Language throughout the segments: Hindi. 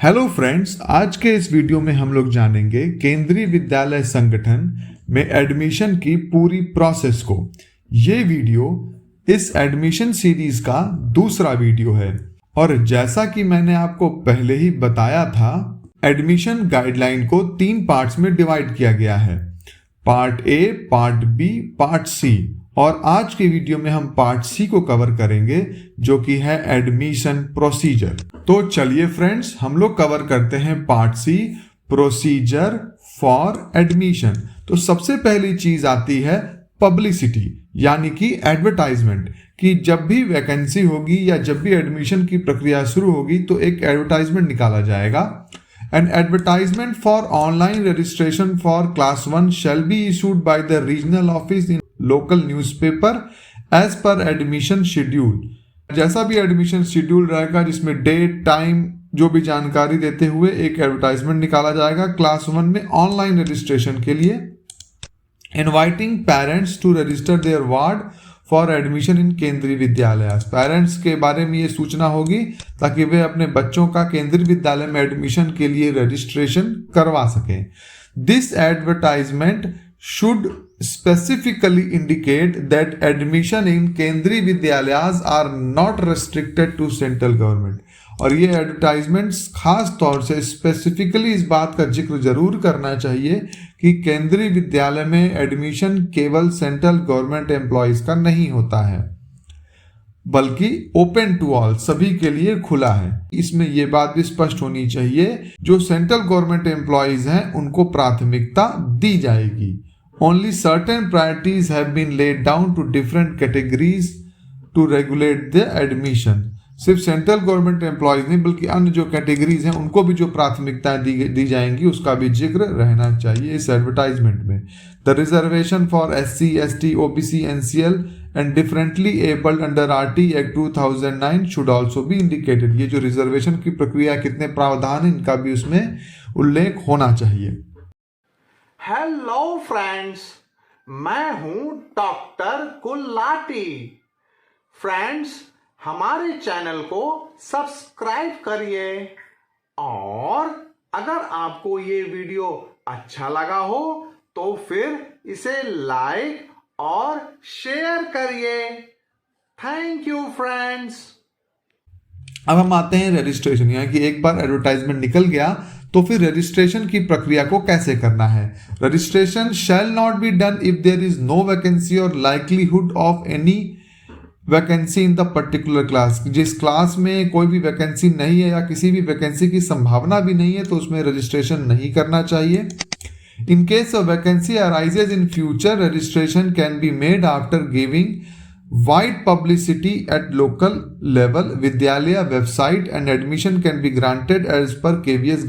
हेलो फ्रेंड्स, आज के इस वीडियो में हम लोग जानेंगे केंद्रीय विद्यालय संगठन में एडमिशन की पूरी प्रोसेस को। ये वीडियो इस एडमिशन सीरीज का दूसरा वीडियो है और जैसा कि मैंने आपको पहले ही बताया था, एडमिशन गाइडलाइन को 3 पार्ट्स में डिवाइड किया गया है। Part A, part B, part C. और आज के वीडियो में हम पार्ट सी को कवर करेंगे, जो कि है एडमिशन प्रोसीजर। तो चलिए फ्रेंड्स, हम लोग कवर करते हैं part C, procedure for admission. तो सबसे पहली चीज आती है पब्लिसिटी, यानी कि एडवर्टाइजमेंट। कि जब भी वैकेंसी होगी या जब भी एडमिशन की प्रक्रिया शुरू होगी तो एक एडवर्टाइजमेंट निकाला जाएगा। An advertisement for online registration for class 1 shall be issued by the regional office in local newspaper as per admission schedule। जैसा भी एडमिशन शेड्यूल रहेगा, जिसमें डेट, टाइम, जो भी जानकारी देते हुए एक एडवर्टाइजमेंट निकाला जाएगा क्लास 1 में ऑनलाइन रजिस्ट्रेशन के लिए। Inviting parents to register their ward for admission in Kendriya Vidyalaya. Parents के बारे में ये सूचना होगी ताकि वे अपने बच्चों का केंद्रीय विद्यालय में एडमिशन के लिए रजिस्ट्रेशन करवा सकें। This advertisement should specifically indicate that admission in केंद्रीय विद्यालयास are not restricted to central government। और ये एडवर्टाइजमेंट्स खास तौर से स्पेसिफिकली इस बात का जिक्र जरूर करना चाहिए कि केंद्रीय विद्यालय में एडमिशन केवल सेंट्रल गवर्नमेंट एम्प्लॉयज का नहीं होता है, बल्कि ओपन टू ऑल, सभी के लिए खुला है। इसमें यह बात भी स्पष्ट होनी चाहिए, जो सेंट्रल गवर्नमेंट एम्प्लॉयज हैं उनको प्राथमिकता दी जाएगी। Only certain priorities have been laid down to different categories to regulate the admission। सिर्फ सेंट्रल गवर्नमेंट एम्प्लॉयज नहीं बल्कि अन्य जो कैटेगरीज हैं उनको भी जो प्राथमिकता दी जाएंगी उसका भी जिक्र रहना चाहिए इस एडवर्टाइजमेंट में। The reservation for SC, ST, OBC, NCL and differently abled under RT Act 2009 should also be indicated. ये जो रिजर्वेशन की प्रक्रिया, कितने प्रावधान है, इनका भी उसमें उल्लेख होना चाहिए। हेलो फ्रेंड्स, मैं हूं डॉक्टर गुलाटी। फ्रेंड्स, हमारे चैनल को सब्सक्राइब करिए और अगर आपको ये वीडियो अच्छा लगा हो तो फिर इसे लाइक और शेयर करिए। Thank you friends. अब हम आते हैं रजिस्ट्रेशन, यानी कि एक बार एडवर्टाइजमेंट निकल गया तो फिर रजिस्ट्रेशन की प्रक्रिया को कैसे करना है। Registration shall not be done if there is no vacancy और likelihood of any vacancy in the particular class. जिस क्लास में कोई भी वैकेंसी नहीं है या किसी भी वैकेंसी की संभावना भी नहीं है तो उसमें रजिस्ट्रेशन नहीं करना चाहिए। In case of vacancy arises in future, registration can be made after giving wide publicity at local level, Vidyalaya website and admission can be granted as per KVS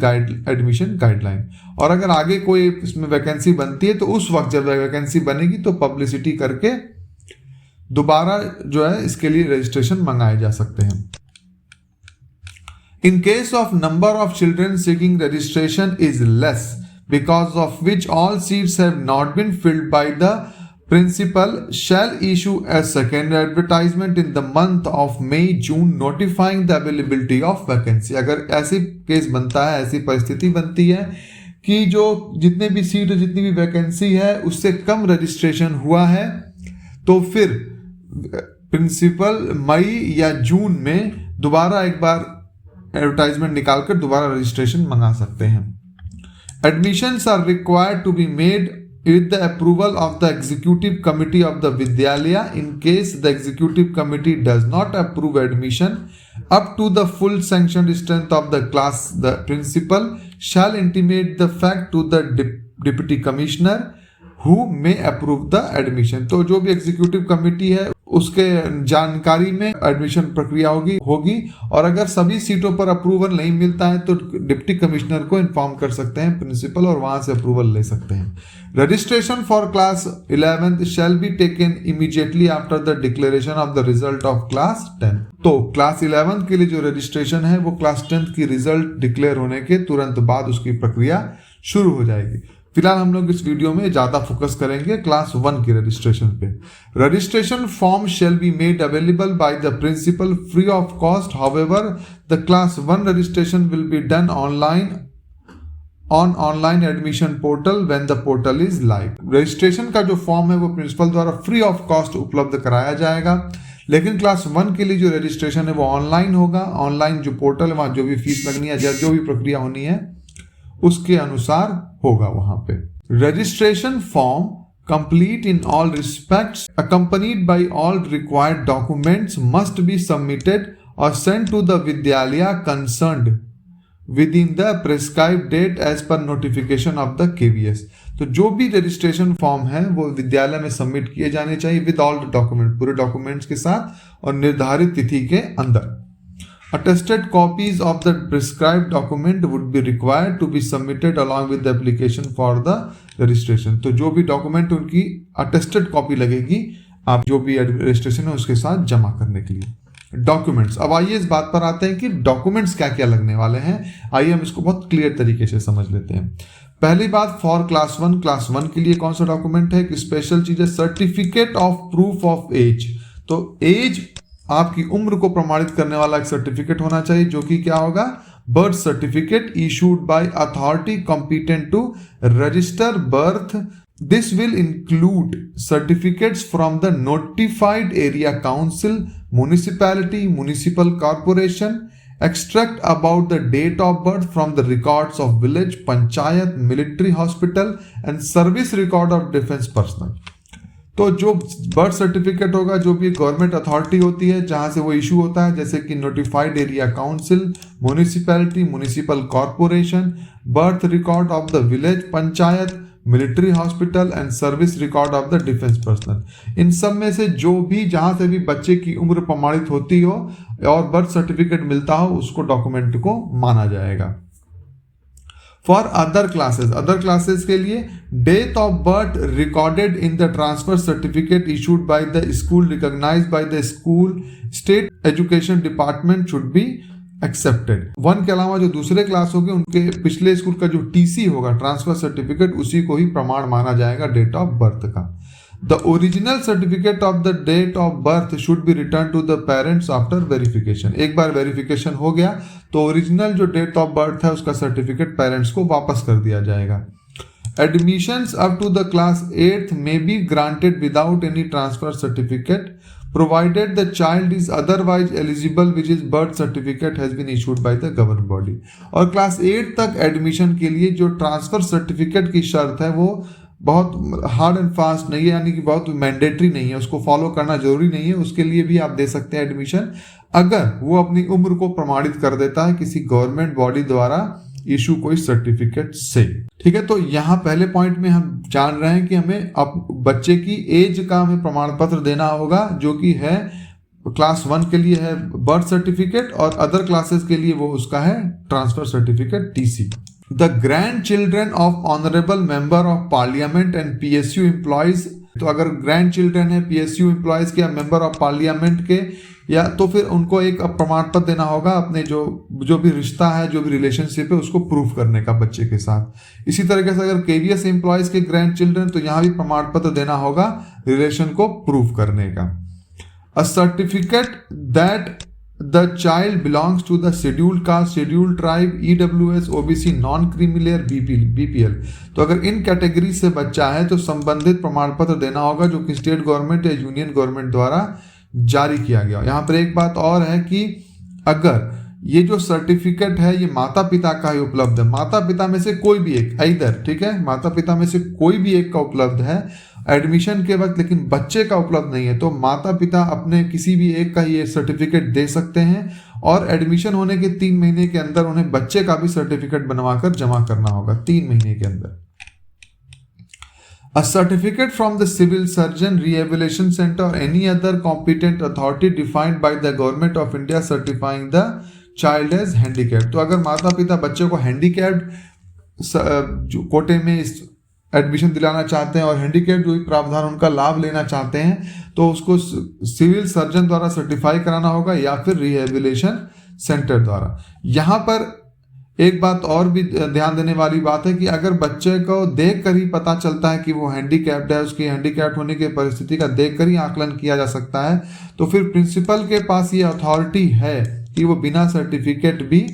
admission guideline. और अगर आगे कोई इसमें वैकेंसी बनती है तो उस वक्त जब वैकेंसी बनेगी तो पब्लिसिटी करके दोबारा जो है इसके लिए रजिस्ट्रेशन मंगाए जा सकते हैं। In case of number of children seeking registration is less because of which all seats have not been filled by the Principal shall issue a second advertisement in the month of May, June notifying the availability of vacancy। अगर ऐसी केस बनता है, ऐसी परिस्थिति बनती है कि जो जितने भी सीट, जितनी भी वैकेंसी है उससे कम रजिस्ट्रेशन हुआ है, तो फिर प्रिंसिपल मई या जून में दोबारा एक बार एडवर्टाइजमेंट निकालकर दोबारा रजिस्ट्रेशन मंगा सकते हैं। Admissions are required to be made with the approval of the executive committee of the vidyalaya। In case the executive committee does not approve admission up to the full sanctioned strength of the class, the principal shall intimate the fact to the deputy commissioner who may approve the admission। तो जो भी एग्जीक्यूटिव कमिटी है उसके जानकारी में एडमिशन प्रक्रिया होगी और अगर सभी सीटों पर अप्रूवल नहीं मिलता है तो डिप्टी कमिश्नर को इन्फॉर्म कर सकते हैं प्रिंसिपल और वहां से अप्रूवल ले सकते हैं। Registration for class 11th shall be taken immediately after the declaration of the result of class 10। तो क्लास 11th के लिए जो रजिस्ट्रेशन है वो क्लास 10th की रिजल्ट डिक्लेयर होने के तुरंत बाद उसकी प्रक्रिया शुरू हो जाएगी। फिलहाल हम लोग इस वीडियो में ज्यादा फोकस करेंगे क्लास 1 की रजिस्ट्रेशन पे। Registration form shall be made available by the principal free of cost, however the class 1 registration will be done online admission portal when the portal is live. Registration का जो फॉर्म है वो प्रिंसिपल द्वारा फ्री ऑफ कॉस्ट उपलब्ध कराया जाएगा, लेकिन क्लास 1 के लिए जो रजिस्ट्रेशन है वो ऑनलाइन होगा। ऑनलाइन जो पोर्टल है वहां जो भी फीस लगनी है, जो भी प्रक्रिया होनी है उसके अनुसार होगा वहां पे। Registration form complete in all respects, accompanied by all required documents, must be submitted or sent to the Vidyalaya concerned within the prescribed date as per notification of the KVS। तो जो भी रजिस्ट्रेशन फॉर्म है वो विद्यालय में सबमिट किए जाने चाहिए विद ऑल डॉक्यूमेंट, पूरे डॉक्यूमेंट्स के साथ और निर्धारित तिथि के अंदर। Attested copies of the prescribed document would be required to be submitted along with the application for the registration। तो जो भी डॉक्यूमेंट उनकी अटेस्टेड कॉपी लगेगी आप जो भी रजिस्ट्रेशन है उसके साथ जमा करने के लिए। डॉक्यूमेंट्स, अब आइए इस बात पर आते हैं कि डॉक्यूमेंट्स क्या क्या लगने वाले हैं। आइए हम इसको बहुत क्लियर तरीके से समझ लेते हैं। पहली बात, फॉर क्लास 1 के लिए कौन सा डॉक्यूमेंट है? एक स्पेशल चीज है, certificate of proof of age. तो एज, आपकी उम्र को प्रमाणित करने वाला एक सर्टिफिकेट होना चाहिए, जो कि क्या होगा? Birth certificate issued by authority competent to register birth. This will include certificates from the notified area council, municipality, municipal corporation, extract about the date of birth from the records of village, panchayat, military hospital and service record of defense personnel। तो जो बर्थ सर्टिफिकेट होगा, जो भी गवर्नमेंट अथॉरिटी होती है जहां से वो इशू होता है, जैसे कि notified area council, municipality, municipal corporation, birth record of the village, panchayat, military hospital and service record of the defence personnel, इन सब में से जो भी जहां से भी बच्चे की उम्र प्रमाणित होती हो और बर्थ सर्टिफिकेट मिलता हो उसको डॉक्यूमेंट को माना जाएगा। फॉर अदर क्लासेस के लिए date of birth recorded in the transfer certificate issued by the school recognised by the school state education department should be accepted. 1 के अलावा जो दूसरे क्लास होंगे उनके पिछले स्कूल का जो टीसी होगा, ट्रांसफर सर्टिफिकेट, उसी को ही प्रमाण माना जाएगा डेट ऑफ बर्थ का। The original certificate of the date of birth should be return to the parents after verification. एक बार वेरिफिकेशन हो गया तो ओरिजिनल जो डेट ऑफ बर्थ है उसका सर्टिफिकेट पेरेंट्स को वापस कर दिया जाएगा। Admissions up to the class 8th may be granted without any transfer certificate provided the child is otherwise eligible which is birth certificate has been issued by the governing body। और क्लास 8 तक एडमिशन के लिए जो ट्रांसफर सर्टिफिकेट की शर्त है वो बहुत हार्ड एंड फास्ट नहीं है, यानी कि बहुत मैंडेटरी नहीं है, उसको फॉलो करना जरूरी नहीं है। उसके लिए भी आप दे सकते हैं एडमिशन अगर वो अपनी उम्र को प्रमाणित कर देता है किसी गवर्नमेंट बॉडी द्वारा इशू कोई सर्टिफिकेट से। ठीक है, तो यहाँ पहले पॉइंट में हम जान रहे हैं कि हमें अब बच्चे की एज का हमें प्रमाण पत्र देना होगा, जो कि है क्लास 1 के लिए है बर्थ सर्टिफिकेट और अदर क्लासेस के लिए वो उसका है transfer certificate TC. The grand children of honourable member of parliament and PSU employees, तो अगर ग्रैंड चिल्ड्रन है पीएसयू एम्प्लॉयज के या मेंबर ऑफ पार्लियामेंट के, या तो फिर उनको एक प्रमाण पत्र देना होगा अपने जो भी रिश्ता है, जो भी रिलेशनशिप है उसको प्रूव करने का बच्चे के साथ। इसी तरीके से अगर केवीएस एम्प्लॉयज के ग्रैंड चिल्ड्रन, तो यहाँ भी प्रमाण पत्र देना होगा रिलेशन को प्रूव करने का। A certificate that the child belongs to the scheduled caste, scheduled tribe, EWS, OBC, non creamy BPL, तो अगर इन कैटेगरी से बच्चा है तो संबंधित प्रमाण पत्र देना होगा जो कि स्टेट गवर्नमेंट या यूनियन गवर्नमेंट द्वारा जारी किया गया। यहाँ पर एक बात और है कि अगर ये जो सर्टिफिकेट है ये माता पिता का ही उपलब्ध है, माता पिता में से कोई भी एक, इधर, ठीक है, माता पिता में से कोई भी एक का उपलब्ध है एडमिशन के वक्त, लेकिन बच्चे का उपलब्ध नहीं है, तो माता पिता अपने किसी भी एक का ये सर्टिफिकेट दे सकते हैं और एडमिशन होने के 3 महीने के अंदर उन्हें बच्चे का भी सर्टिफिकेट बनवाकर जमा करना होगा 3 महीने के अंदर। A certificate from the civil surgeon, rehabilitation center or any other competent authority defined by the government of India certifying the child as handicapped। तो अगर माता पिता बच्चे को हैंडीकैप्ड कोटे में एडमिशन दिलाना चाहते हैं और हैंडीकैप्ड जो भी प्रावधान उनका लाभ लेना चाहते हैं तो उसको सिविल सर्जन द्वारा सर्टिफाई कराना होगा या फिर रिहेबिलिटेशन सेंटर द्वारा। यहाँ पर एक बात और भी ध्यान देने वाली बात है कि अगर बच्चे को देख कर ही पता चलता है कि वो हैंडीकैप्ड है, उसकी हैंडीकैप्ड होने की परिस्थिति का देख कर ही आकलन किया जा सकता है, तो फिर प्रिंसिपल के पास ये अथॉरिटी है कि वो बिना सर्टिफिकेट भी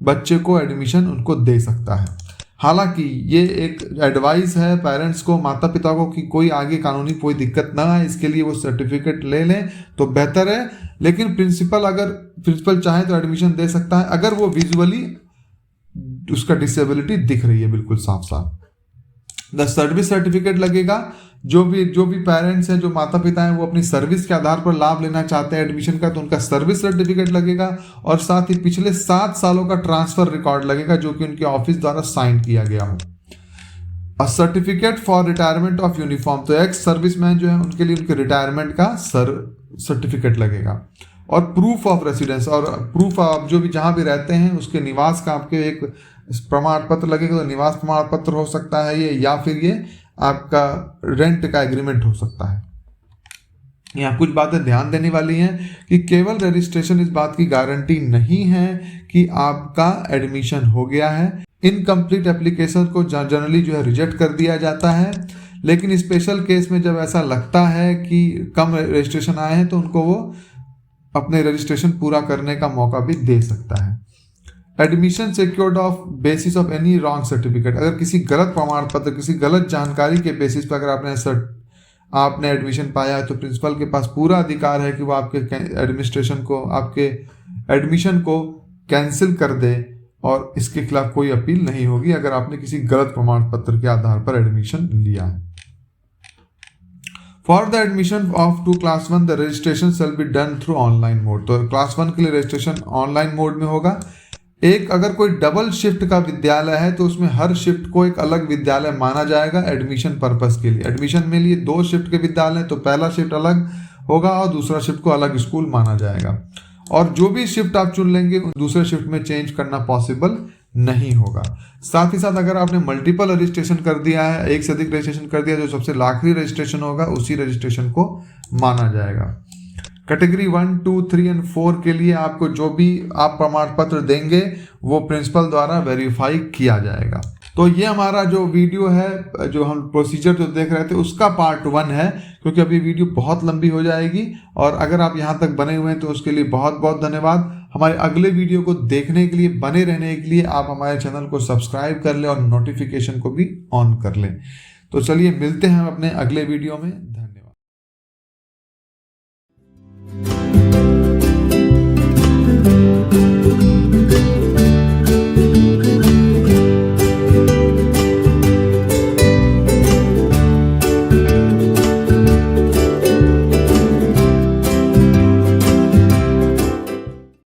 बच्चे को एडमिशन उनको दे सकता है। हालांकि ये एक एडवाइस है पेरेंट्स को, माता पिता को, कि कोई आगे कानूनी कोई दिक्कत ना आए, इसके लिए वो सर्टिफिकेट ले लें तो बेहतर है। लेकिन प्रिंसिपल चाहे तो एडमिशन दे सकता है अगर वो विजुअली उसका डिसेबिलिटी दिख रही है बिल्कुल साफ साफ। द सर्विस सर्टिफिकेट लगेगा। जो भी पेरेंट्स हैं, जो माता पिता हैं, वो अपनी सर्विस के आधार पर लाभ लेना चाहते हैं एडमिशन का, तो उनका सर्विस सर्टिफिकेट लगेगा और साथ ही पिछले 7 सालों का ट्रांसफर रिकॉर्ड लगेगा जो कि उनके ऑफिस द्वारा साइन किया गया हो। A certificate for retirement of uniform, तो एक्स सर्विसमैन जो है उनके लिए उनके रिटायरमेंट का सर्टिफिकेट लगेगा। और प्रूफ ऑफ रेसिडेंस, और प्रूफ ऑफ जो भी जहां भी रहते हैं उसके निवास का आपके एक प्रमाण पत्र लगेगा। तो निवास प्रमाण पत्र हो सकता है ये, या फिर ये आपका रेंट का एग्रीमेंट हो सकता है। यहाँ कुछ बातें ध्यान देने वाली हैं कि केवल रजिस्ट्रेशन इस बात की गारंटी नहीं है कि आपका एडमिशन हो गया है। इनकम्प्लीट एप्लीकेशन को जनरली जो है रिजेक्ट कर दिया जाता है, लेकिन स्पेशल केस में जब ऐसा लगता है कि कम रजिस्ट्रेशन आए हैं तो उनको वो अपने रजिस्ट्रेशन पूरा करने का मौका भी दे सकता है। Admission secured of basis of any wrong certificate, अगर किसी गलत प्रमाण पत्र, किसी गलत जानकारी के बेसिस पर अगर आपने एडमिशन पाया है तो प्रिंसिपल के पास पूरा अधिकार है कि वो आपके एडमिनिस्ट्रेशन को, आपके एडमिशन को कैंसिल कर दे और इसके खिलाफ कोई अपील नहीं होगी अगर आपने किसी गलत प्रमाण पत्र के आधार पर एडमिशन लिया है। For the admission of two class 1 the registration shall be done through online mode, तो क्लास 1 के लिए रजिस्ट्रेशन ऑनलाइन मोड में होगा। एक अगर कोई डबल शिफ्ट का विद्यालय है तो उसमें हर शिफ्ट को एक अलग विद्यालय माना जाएगा एडमिशन पर्पस के लिए। एडमिशन में लिए 2 शिफ्ट के विद्यालय, तो पहला शिफ्ट अलग होगा और दूसरा शिफ्ट को अलग स्कूल माना जाएगा। और जो भी शिफ्ट आप चुन लेंगे दूसरे शिफ्ट में चेंज करना पॉसिबल नहीं होगा। साथ ही साथ अगर आपने मल्टीपल रजिस्ट्रेशन कर दिया है, एक से अधिक रजिस्ट्रेशन कर दिया, जो सबसे आखिरी रजिस्ट्रेशन होगा उसी रजिस्ट्रेशन को माना जाएगा। कैटेगरी 1, 2, 3 और 4 के लिए आपको जो भी आप प्रमाण पत्र देंगे वो प्रिंसिपल द्वारा वेरीफाई किया जाएगा। तो ये हमारा जो वीडियो है, जो हम प्रोसीजर जो देख रहे थे उसका पार्ट 1 है, क्योंकि अभी वीडियो बहुत लंबी हो जाएगी। और अगर आप यहाँ तक बने हुए हैं तो उसके लिए बहुत बहुत धन्यवाद। हमारे अगले वीडियो को देखने के लिए, बने रहने के लिए आप हमारे चैनल को सब्सक्राइब कर लें और नोटिफिकेशन को भी ऑन कर लें। तो चलिए मिलते हैं अपने अगले वीडियो में।